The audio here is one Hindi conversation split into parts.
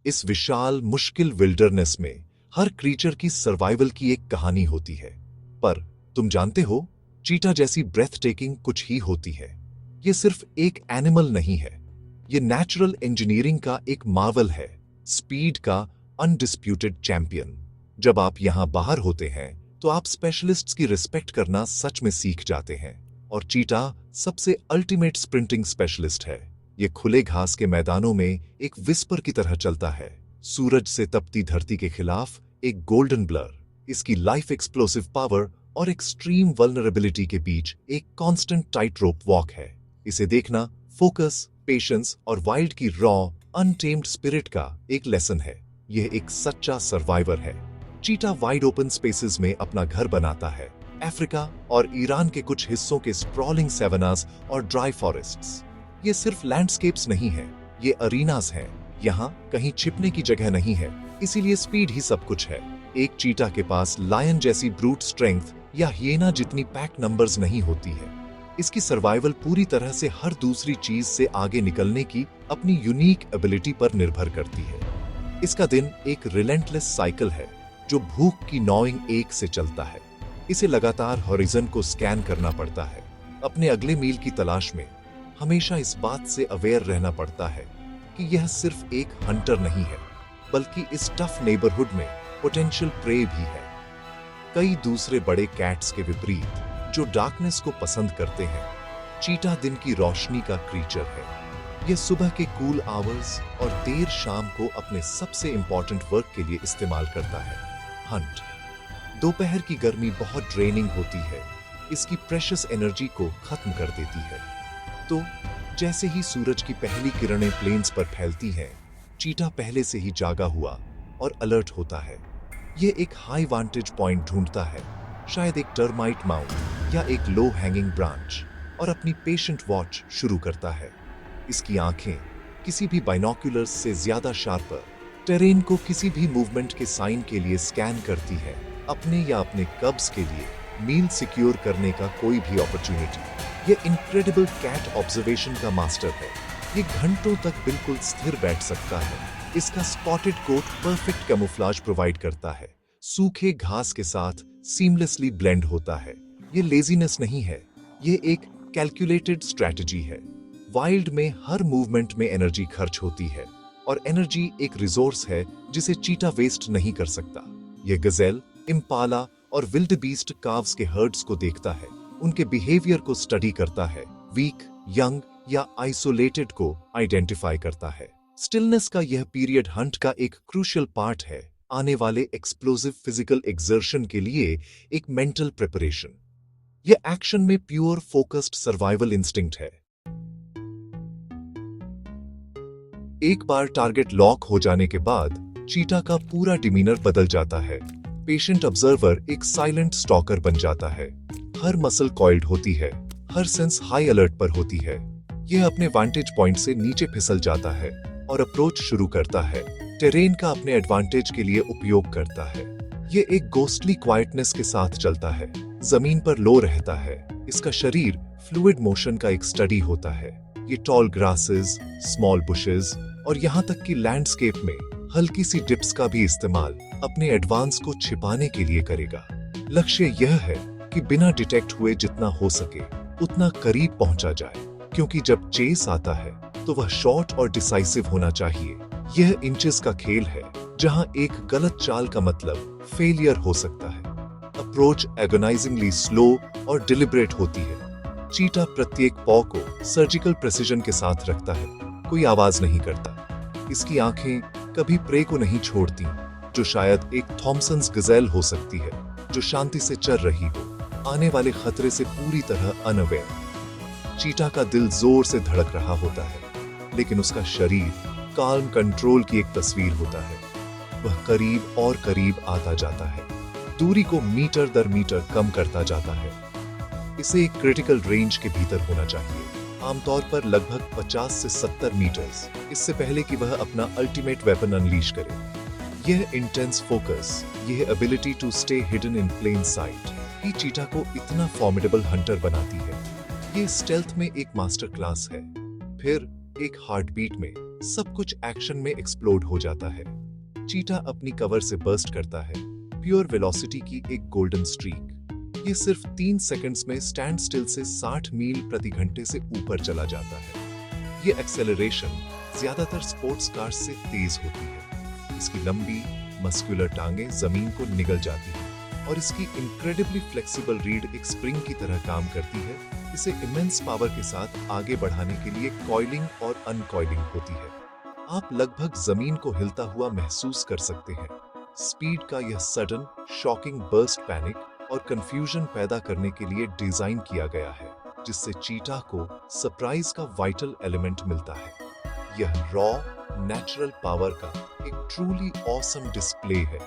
इस विशाल मुश्किल विल्डरनेस में हर क्रीचर की सर्वाइवल की एक कहानी होती है। पर तुम जानते हो, चीता जैसी ब्रेथ टेकिंग कुछ ही होती है। ये सिर्फ एक एनिमल नहीं है, ये नेचुरल इंजीनियरिंग का एक मार्वल है, स्पीड का अनडिस्प्यूटेड चैंपियन। जब आप यहां बाहर होते हैं तो आप स्पेशलिस्ट्स की रिस्पेक्ट करना सच में सीख जाते हैं। और चीता सबसे अल्टीमेट स्प्रिंटिंग स्पेशलिस्ट है। ये खुले घास के मैदानों में एक विस्पर की तरह चलता है, सूरज से तपती धरती के खिलाफ एक गोल्डन ब्लर। इसकी लाइफ एक्सप्लोसिव पावर और एक्सट्रीम वल्नरेबिलिटी के बीच एक कांस्टेंट टाइट रोप वॉक है। इसे देखना फोकस, पेशेंस और वाइल्ड की रॉ अनटेम्ड स्पिरिट का एक लेसन है। यह एक सच्चा सर्वाइवर है। चीता वाइड ओपन स्पेसेस में अपना घर बनाता है, अफ्रीका और ईरान के कुछ हिस्सों के स्प्रॉलिंग सेवनास और ड्राई फॉरेस्ट्स। ये सिर्फ लैंडस्केप्स नहीं है, ये अरीनास हैं। यहाँ कहीं छिपने की जगह नहीं है, इसीलिए स्पीड ही सब कुछ है। एक चीता के पास लायन जैसी ब्रूट स्ट्रेंथ या हिएना जितनी पैक नंबर्स नहीं होती है। इसकी सर्वाइवल पूरी तरह से हर दूसरी चीज से आगे निकलने की अपनी यूनिक एबिलिटी पर निर्भर करती है। इसका दिन एक रिलेंटलेस साइकिल है जो भूख की नॉइंग एक से चलता है। इसे लगातार हॉरिजन को स्कैन करना पड़ता है, अपने अगले मील की तलाश में। हमेशा इस बात से अवेयर रहना पड़ता है कि यह सिर्फ एक हंटर नहीं है, बल्कि इस टफ नेबरहुड में पोटेंशियल प्रे भी है। कई दूसरे बड़े कैट्स के विपरीत जो डार्कनेस को पसंद करते हैं, चीता दिन की रोशनी का क्रीचर है। यह सुबह के कूल आवर्स और देर शाम को अपने सबसे इंपॉर्टेंट वर्क के लिए इस्तेमाल करता है, हंट। दोपहर की गर्मी बहुत ड्रेनिंग होती है, इसकी प्रेशियस एनर्जी को खत्म कर देती है। तो जैसे ही सूरज की पहली किरणें प्लेन्स पर फैलती हैं, चीता पहले से ही जागा हुआ और अलर्ट होता है। यह एक हाई वांटेज पॉइंट ढूंढता है, शायद एक टर्माइट माउंट या एक लो हैंगिंग ब्रांच, और अपनी पेशेंट वॉच शुरू करता है। इसकी आंखें किसी भी बाइनोक्यूलर्स से ज्यादा शार्पर, टेरेन को किसी भी मूवमेंट के साइन के लिए स्कैन करती है, अपने या अपने कब्स के लिए मील सिक्योर करने का कोई भी अपॉर्चुनिटी। ये इनक्रेडिबल कैट ऑब्जर्वेशन का मास्टर है। ये घंटों तक बिल्कुल स्थिर बैठ सकता है। इसका spotted coat perfect camouflage provide करता है, सूखे घास के साथ सीमलेसली ब्लेंड होता है। ये लेजीनेस नहीं है, ये एक कैलकुलेटेड स्ट्रैटेजी है। वाइल्ड में हर मूवमेंट में एनर्जी खर्च होती है, और एनर्जी एक रिसोर्स है जिसे चीता वेस्ट नहीं कर सकता। ये गजेल, इम्पाला और विल्डबीस्ट काव्स के हर्ड्स को देखता है, उनके बिहेवियर को स्टडी करता है, वीक, यंग या आइसोलेटेड को आइडेंटिफाई करता है। स्टिलनेस का यह पीरियड हंट का एक क्रूशियल पार्ट है, आने वाले एक्सप्लोसिव फिजिकल एक्सर्शन के लिए एक मेंटल प्रिपरेशन। यह एक्शन में प्योर फोकस्ड सर्वाइवल इंस्टिंक्ट है। एक बार टारगेट लॉक हो जाने के बाद चीता का पूरा डिमीनर बदल जाता है। पेशेंट ऑब्जर्वर एक साइलेंट स्टॉकर बन जाता है। हर मसल कॉइल्ड होती है, हर सेंस हाई अलर्ट पर होती है। यह अपने वांटेज पॉइंट से नीचे फिसल जाता है और अप्रोच शुरू करता है, टेरेन का अपने एडवांटेज के लिए उपयोग करता है। यह एक गोस्टली क्वाइटनेस के साथ चलता है, जमीन पर लो रहता है। इसका शरीर फ्लूइड मोशन का एक स्टडी होता है। ये टॉल ग्रासेस, स्मॉल बुशेस और यहाँ तक कि लैंडस्केप में हल्की सी डिप्स का भी इस्तेमाल अपने एडवांस को छिपाने के लिए करेगा। लक्ष्य यह है कि बिना डिटेक्ट हुए जितना हो सके उतना करीब पहुंचा जाए, क्योंकि जब चेस आता है तो वह शॉर्ट और डिसाइसिव होना चाहिए। यह इंचेस का खेल है, जहां एक गलत चाल का मतलब फेलियर हो सकता है। अप्रोच एगोनाइजिंगली स्लो और डिलिब्रेट होती है। चीता प्रत्येक पॉ को सर्जिकल प्रेसिजन के साथ रखता है, कोई आवाज नहीं करता। इसकी आंखें कभी प्रे को नहीं छोड़ती, जो शायद एक थॉमसन्स गजेल हो सकती है, जो शांति से चल रही हो, आने वाले खतरे से पूरी तरह अनअवेयर। चीता का दिल जोर से धड़क रहा होता है, लेकिन उसका शरीर काल्म कंट्रोल की एक तस्वीर होता है। वह करीब और करीब आता जाता है, दूरी को मीटर दर मीटर कम करता जाता है। इसे एक क्रिटिकल रेंज के भीतर होना चाहिए, आमतौर पर लगभग 50 से 70 मीटर्स, इससे पहले कि वह अपना अल्टीमेट वेपन अनलीश करे। यह इंटेंस फोकस, यह ability to stay hidden in plain sight ही चीता को इतना फॉर्मिडेबल हंटर बनाती है। ये स्टेल्थ में एक मास्टर क्लास है। फिर एक हार्ट बीट में सब कुछ एक्शन में एक्सप्लोड हो जाता है। चीटा अपनी कवर से बर्स्ट करता है, प्योर वेलोसिटी की एक गोल्डन स्ट्रीक। ये सिर्फ 3 सेकंड्स में स्टैंड स्टिल से 60 मील प्रति घंटे से ऊपर चला जाता है। ये एक्सेलरेशन ज्यादातर स्पोर्ट्स कार्स से तेज होती है। इसकी लंबी मस्कुलर टांगें जमीन को निगल जाती हैं और इसकी इनक्रेडिबली फ्लेक्सिबल रीढ़ एक स्प्रिंग की तरह काम करती है। इसे इमेंस पावर के साथ आगे बढ़ाने के लिए कॉइलिंग और अनकॉइलिंग होती है। आप लगभग जमीन को हिलता हुआ महसूस कर सकते हैं। स्पीड का यह सडन शॉकिंग बर्स्ट पैनिक और कंफ्यूजन पैदा करने के लिए डिजाइन किया गया है, जिससे चीटा को सरप्राइज का वाइटल एलिमेंट मिलता है। यह रॉ नेचुरल पावर का एक ट्रूली ऑसम डिस्प्ले है।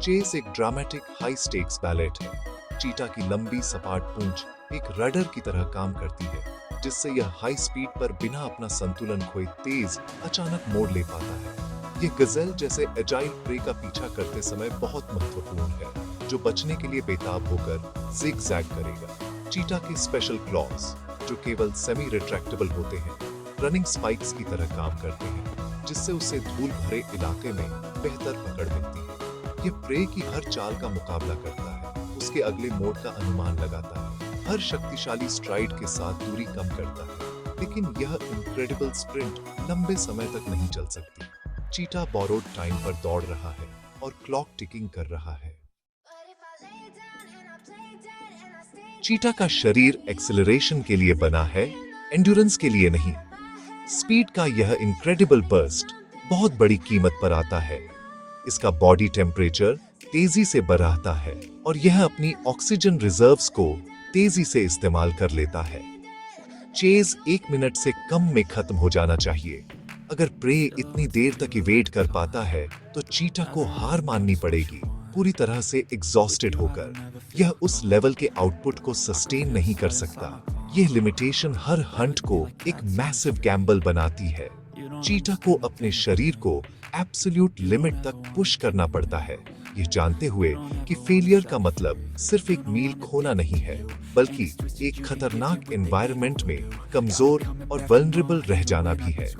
चेस एक ड्रामेटिक हाई स्टेक्स बैलेट है। चीटा की लंबी सपाट पूंछ एक रडर की तरह काम करती है, जिससे यह हाई स्पीड पर बिना अपना संतुलन खोए तेज अचानक मोड़ ले पाता है। यह गजेल जैसे एजाइल प्रे का पीछा करते समय बहुत महत्वपूर्ण है, जो बचने के लिए बेताब होकर जिग-जैग करेगा। चीटा के स्पेशल क्लॉज, जो केवल सेमी रिट्रैक्टेबल होते हैं, रनिंग स्पाइक्स की तरह काम करते हैं, जिससे उसे धूल भरे इलाके में बेहतर पकड़ मिलती है। यह प्रे की हर चाल का मुकाबला करता है, उसके अगले मोड़ का अनुमान लगाता है, हर शक्तिशाली स्ट्राइड के साथ दूरी कम करता है। लेकिन यह इनक्रेडिबल स्प्रिंट लंबे समय तक नहीं चल सकती। चीटा बोरोड टाइम पर दौड़ रहा है और क्लॉक टिकिंग कर रहा है। चीटा का शरीर एक्सेलरेशन के लिए बना है, एंड्योरेंस के लिए नहीं। स्पीड का यह इनक्रेडिबल बर्स्ट बहुत बड़ी कीमत पर आता है। इसका बॉडी टेम्परेचर तेजी से बढ़ाता है और यह अपनी ऑक्सीजन रिजर्व्स को तेजी से इस्तेमाल कर लेता है। चेज 1 मिनट से कम में खत्म हो जाना चाहिए। अगर प्रे इतनी देर तक इवेड कर पाता है तो चीटा को हार माननी पड़ेगी, पूरी तरह से एग्जॉस्टेड होकर। यह उस लेवल के आउटपुट को सस्टेन नहीं कर सकता। यह लिमिटेशन हर हंट को एक मैसिव गैम्बल बनाती है। चीटा को अपने शरीर को एब्सोल्यूट लिमिट तक पुश करना पड़ता है, ये जानते हुए कि फेलियर का मतलब सिर्फ एक मील खोना नहीं है, बल्कि एक खतरनाक एनवायरनमेंट में कमजोर और वल्नरेबल रह जाना भी है।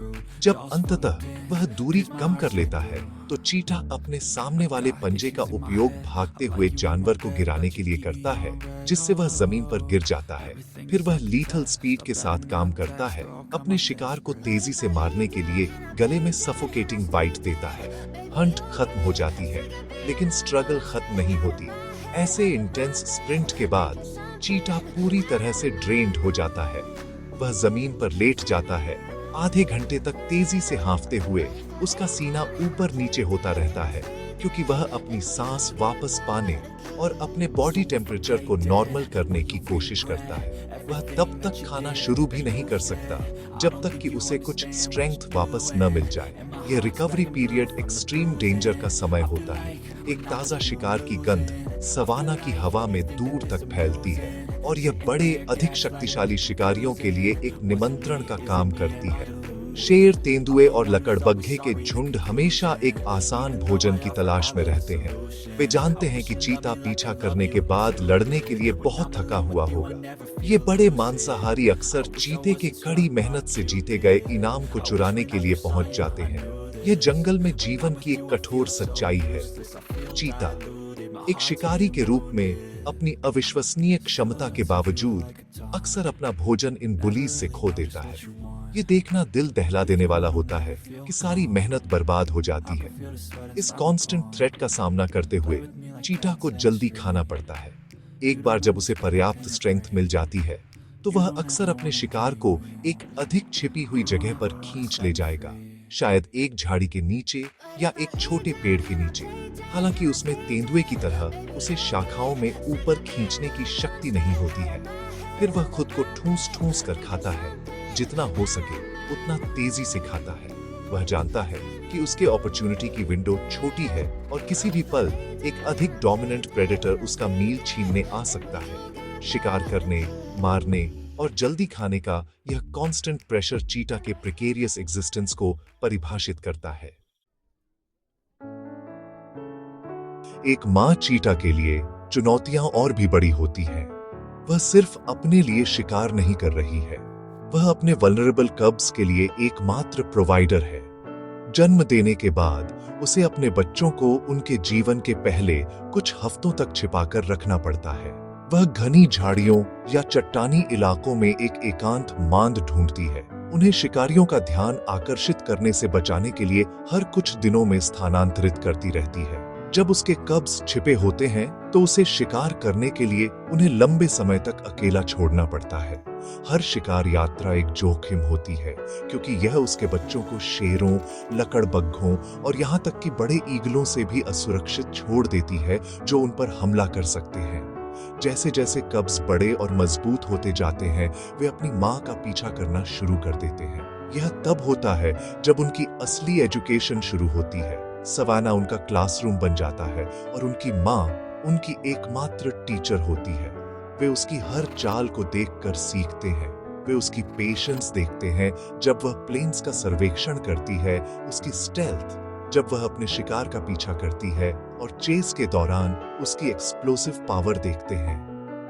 जब अंततः वह दूरी कम कर लेता है तो चीटा अपने सामने वाले पंजे का उपयोग भागते हुए जानवर को गिराने के लिए करता है, जिससे वह जमीन पर गिर जाता है। फिर वह लीथल स्पीड के साथ काम करता है, अपने शिकार को तेजी से मारने के लिए गले में सफोकेटिंग बाइट देता है। हंट खत्म हो जाती है, लेकिन स्ट्रगल खत्म नहीं होती। ऐसे इंटेंस स्प्रिंट के बाद चीटा पूरी तरह से ड्रेन्ड हो जाता है। वह जमीन पर लेट जाता है, आधे घंटे तक तेजी से हांफते हुए उसका सीना ऊपर नीचे होता रहता है, क्योंकि वह अपनी सांस वापस पाने और अपने बॉडी टेम्परेचर को नॉर्मल करने की कोशिश करता है। वह तब तक खाना शुरू भी नहीं कर सकता जब तक कि उसे कुछ स्ट्रेंथ वापस न मिल जाए। यह रिकवरी पीरियड एक्सट्रीम डेंजर का समय होता है। एक ताजा शिकार की गंध सवाना की हवा में दूर तक फैलती है और यह बड़े अधिक शक्तिशाली शिकारियों के लिए एक निमंत्रण का काम करती है। शेर, तेंदुए और लकड़बग्घे के झुंड हमेशा एक आसान भोजन की तलाश में रहते हैं। वे जानते हैं कि चीता पीछा करने के बाद लड़ने के लिए बहुत थका हुआ होगा। ये बड़े मांसाहारी अक्सर चीते के कड़ी मेहनत से जीते गए इनाम को चुराने के लिए पहुंच जाते हैं। यह जंगल में जीवन की एक कठोर सच्चाई है। चीता एक शिकारी के रूप में अपनी अविश्वसनीय क्षमता के बावजूद अक्सर अपना भोजन इन बुलीज से खो देता है। ये देखना दिल दहला देने वाला होता है कि सारी मेहनत बर्बाद हो जाती है। इस कांस्टेंट थ्रेट का सामना करते हुए चीता को जल्दी खाना पड़ता है। एक बार जब उसे पर्याप्त स्ट्रेंथ मिल जाती है तो वह अक्सर अपने शिकार को एक अधिक छिपी हुई जगह पर खींच ले जाएगा, शायद एक झाड़ी के नीचे या एक छोटे पेड़ के नीचे। हालांकि उसमें तेंदुए की तरह उसे शाखाओं में ऊपर खींचने की शक्ति नहीं होती है। फिर वह खुद को ठूस ठूस कर खाता है, जितना हो सके उतना तेजी से खाता है। वह जानता है कि उसके अपॉर्चुनिटी की विंडो छोटी है और किसी भी पल एक अधिक डोमिनेंट प्रेडेटर उसका मील छीनने आ सकता है। शिकार करने, मारने और जल्दी खाने का यह कांस्टेंट प्रेशर चीता के प्रिकेरियस एग्जिस्टेंस को परिभाषित करता है। एक मां चीता के लिए चुनौतियां और भी बड़ी होती हैं। वह सिर्फ अपने लिए शिकार नहीं कर रही है, वह अपने वल्नरेबल कब्स के लिए एकमात्र प्रोवाइडर है। जन्म देने के बाद उसे अपने बच्चों को उनके जीवन के पहले कुछ हफ्तों तक छिपाकर रखना पड़ता है। वह घनी झाड़ियों या चट्टानी इलाकों में एक एकांत मांद ढूंढती है। उन्हें शिकारियों का ध्यान आकर्षित करने से बचाने के लिए हर कुछ दिनों में स्थानांतरित करती रहती है। जब उसके कब्ज छिपे होते हैं तो उसे शिकार करने के लिए उन्हें लंबे समय तक अकेला छोड़ना पड़ता है। हर शिकार यात्रा एक जोखिम होती है, क्योंकि यह उसके बच्चों को शेरों, लकड़बग्घों और यहाँ तक कि बड़े ईगलों से भी असुरक्षित छोड़ देती है, जो उन पर हमला कर सकते हैं। जैसे जैसे कब्ज बड़े और मजबूत होते जाते हैं, वे अपनी माँ का पीछा करना शुरू कर देते हैं। यह तब होता है जब उनकी असली एजुकेशन शुरू होती है। सवाना उनका क्लासरूम बन जाता है और उनकी माँ उनकी एकमात्र टीचर होती है। वे उसकी हर चाल को देखकर सीखते हैं। वे उसकी पेशेंस देखते हैं जब वह प्लेन्स का सर्वेक्षण करती है, उसकी स्टेल्थ जब वह अपने शिकार का पीछा करती है, और चेस के दौरान उसकी एक्सप्लोसिव पावर देखते हैं।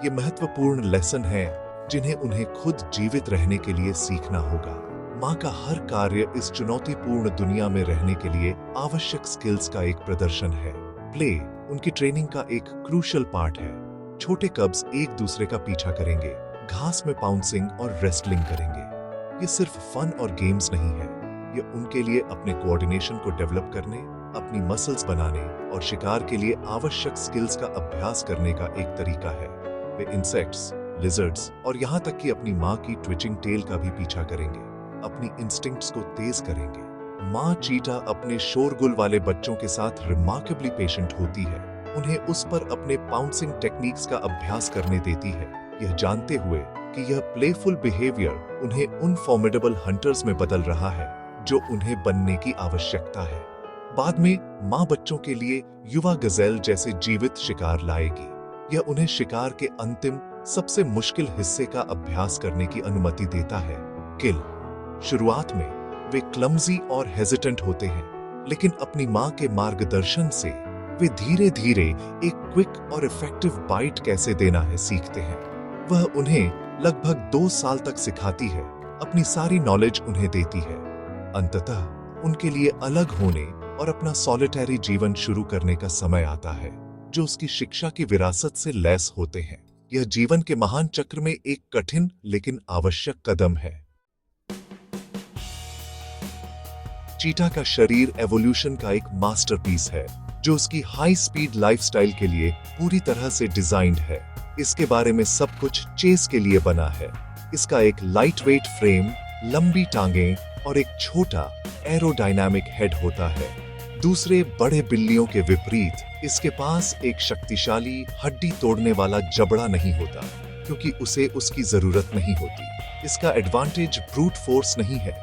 ये महत्वपूर्ण लेसन है जिन्हें उन्हें खुद जीवित रहने के लिए सीखना होगा। माँ का हर कार्य इस चुनौतीपूर्ण दुनिया में रहने के लिए आवश्यक स्किल्स का एक प्रदर्शन है। प्ले उनकी ट्रेनिंग का एक क्रूशियल पार्ट है। छोटे कब्स एक दूसरे का पीछा करेंगे, घास में पाउंसिंग और रेस्टलिंग करेंगे। ये सिर्फ फन और गेम्स नहीं है, ये उनके लिए अपने कोऑर्डिनेशन को डेवलप करने, अपनी मसल्स बनाने और शिकार के लिए आवश्यक स्किल्स का अभ्यास करने का एक तरीका है। वे इंसेक्ट्स, लिजर्ड्स और यहाँ तक कि अपनी माँ की ट्विचिंग टेल का भी पीछा करेंगे, अपनी इंस्टिंक्ट्स को तेज करेंगे। माँ चीटा अपने शोरगुल वाले बच्चों के साथ रिमार्केबली पेशेंट होती है। उन्हें उस पर अपने पाउंसिंग टेक्निक्स का अभ्यास करने देती है, यह जानते हुए कि यह प्लेफुल बिहेवियर उन्हें उन फॉर्मिडेबल हंटर्स में बदल रहा है जो उन्हें बनने की आवश्यकता है। बाद में माँ बच्चों के लिए युवा गजेल जैसे जीवित शिकार लाएगी। यह उन्हें शिकार के अंतिम सबसे मुश्किल हिस्से का अभ्यास करने की अनुमति देता है, किल। शुरुआत में वे क्लमजी और हेजिटेंट होते हैं, लेकिन अपनी माँ के मार्गदर्शन से वे धीरे धीरे एक क्विक और इफेक्टिव बाइट कैसे देना है सीखते हैं। वह उन्हें लगभग 2 साल तक सिखाती है, अपनी सारी नॉलेज उन्हें देती है। अंततः उनके लिए अलग होने और अपना सॉलिटरी जीवन शुरू करने का समय आता है, जो उसकी शिक्षा की विरासत से लैस होते हैं। यह जीवन के महान चक्र में एक कठिन लेकिन आवश्यक कदम है। चीटा का शरीर एवोल्यूशन का एक मास्टरपीस है, जो उसकी हाई स्पीड लाइफस्टाइल के लिए पूरी तरह से डिजाइंड है। इसके बारे में सब कुछ चेस के लिए बना है। इसका एक लाइटवेट फ्रेम, लंबी टांगें और एक छोटा एरोडायनामिक हेड होता है। दूसरे बड़े बिल्लियों के विपरीत इसके पास एक शक्तिशाली हड्डी तोड़ने वाला जबड़ा नहीं होता, क्योंकि उसे उसकी जरूरत नहीं होती। इसका एडवांटेज ब्रूट फोर्स नहीं है,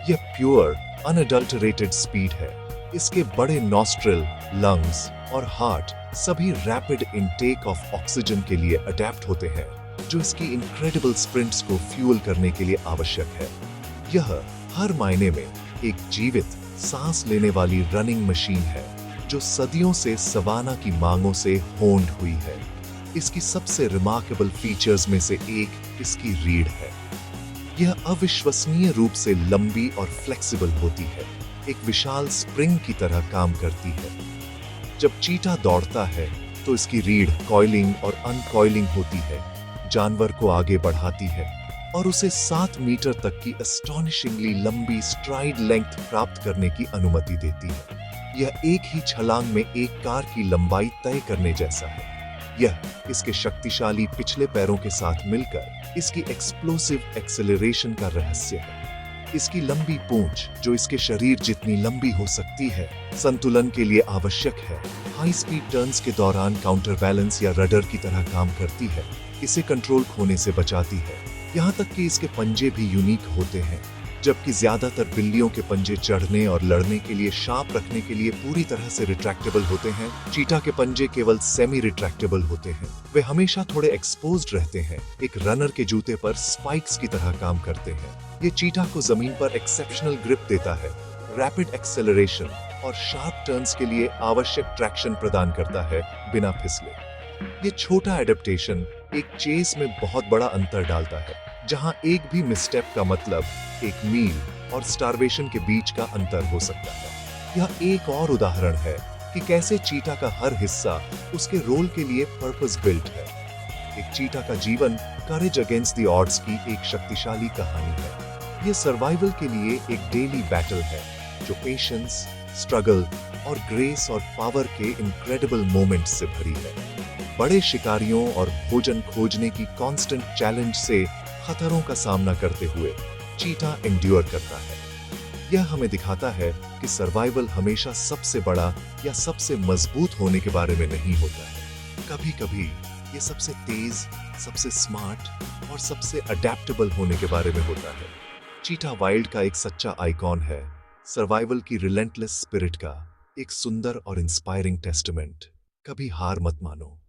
यह प्योर अनअडल्टरेटेड स्पीड है। इसके बड़े नॉस्ट्रिल, लंग्स और हार्ट सभी रैपिड इनटेक ऑफ ऑक्सीजन के लिए अडेप्ट होते हैं, जो इसकी इनक्रेडिबल स्प्रिंट्स को फ्यूल करने के लिए आवश्यक है। यह हर मायने में एक जीवित, सांस लेने वाली रनिंग मशीन है, जो सदियों से सवाना की मांगों से होंड हुई है। इसकी सबसे रिमार्केबल फीचर्स में से एक इसकी रीढ़ है। यह अविश्वसनीय रूप से लंबी और फ्लेक्सिबल होती है, एक विशाल स्प्रिंग की तरह काम करती है। जब चीटा दौड़ता है तो इसकी रीढ़ कॉइलिंग और अनकॉइलिंग होती है, जानवर को आगे बढ़ाती है और उसे 7 मीटर तक की एस्टॉनिशिंगली लंबी स्ट्राइड लेंथ प्राप्त करने की अनुमति देती है। यह एक ही छलांग में एक कार की लंबाई तय करने जैसा है। यह इसके शक्तिशाली पिछले पैरों के साथ मिलकर इसकी एक्सप्लोसिव एक्सेलरेशन का रहस्य है। इसकी लंबी पूंछ, जो इसके शरीर जितनी लंबी हो सकती है, संतुलन के लिए आवश्यक है। हाई स्पीड टर्न्स के दौरान काउंटर बैलेंस या रडर की तरह काम करती है, इसे कंट्रोल खोने से बचाती है। यहाँ तक कि इसके पंजे भी यूनिक होते हैं, जबकि ज्यादातर बिल्लियों के पंजे चढ़ने और लड़ने के लिए शार्प रखने के लिए पूरी तरह से रिट्रैक्टेबल होते हैं। चीटा के पंजे केवल सेमी रिट्रैक्टेबल होते हैं। वे हमेशा थोड़े एक्सपोज्ड रहते हैं, एक रनर के जूते पर स्पाइक्स की तरह काम करते हैं। ये चीटा को जमीन पर एक्सेप्शनल ग्रिप देता है, रैपिड एक्सेलरेशन और शार्प टर्न्स के लिए आवश्यक ट्रैक्शन प्रदान करता है बिना फिसले। ये छोटा एडेप्टेशन एक चेस में बहुत बड़ा अंतर डालता है, जहां एक भी मिसस्टेप का मतलब एक मील और स्टारवेशन के बीच का अंतर हो सकता है। यह एक और उदाहरण है कि कैसे चीता का हर हिस्सा उसके रोल के लिए पर्पस बिल्ट है। एक चीता का जीवन करेज अगेंस्ट द ऑड्स की एक शक्तिशाली कहानी है। ये सर्वाइवल के लिए एक डेली बैटल है जो पेशेंस, स्ट्रगल और ग्रेस और पावर के इनक्रेडिबल मोमेंट्स से भरी है। बड़े शिकारियों और भोजन खोजने की कांस्टेंट चैलेंज से खतरों का सामना करते हुए चीता एंड्योर करता है। यह हमें दिखाता है कि सर्वाइवल हमेशा सबसे बड़ा या सबसे मजबूत होने के बारे में नहीं होता है। कभी-कभी ये सबसे तेज, सबसे स्मार्ट और सबसे अडेप्टेबल होने के बारे में होता है। चीता वाइल्ड का एक सच्चा आइकॉन है, सर्वाइवल की रिलेंटलेस स्पिरिट का एक सुंदर और इंस्पायरिंग टेस्टामेंट। कभी हार मत मानो।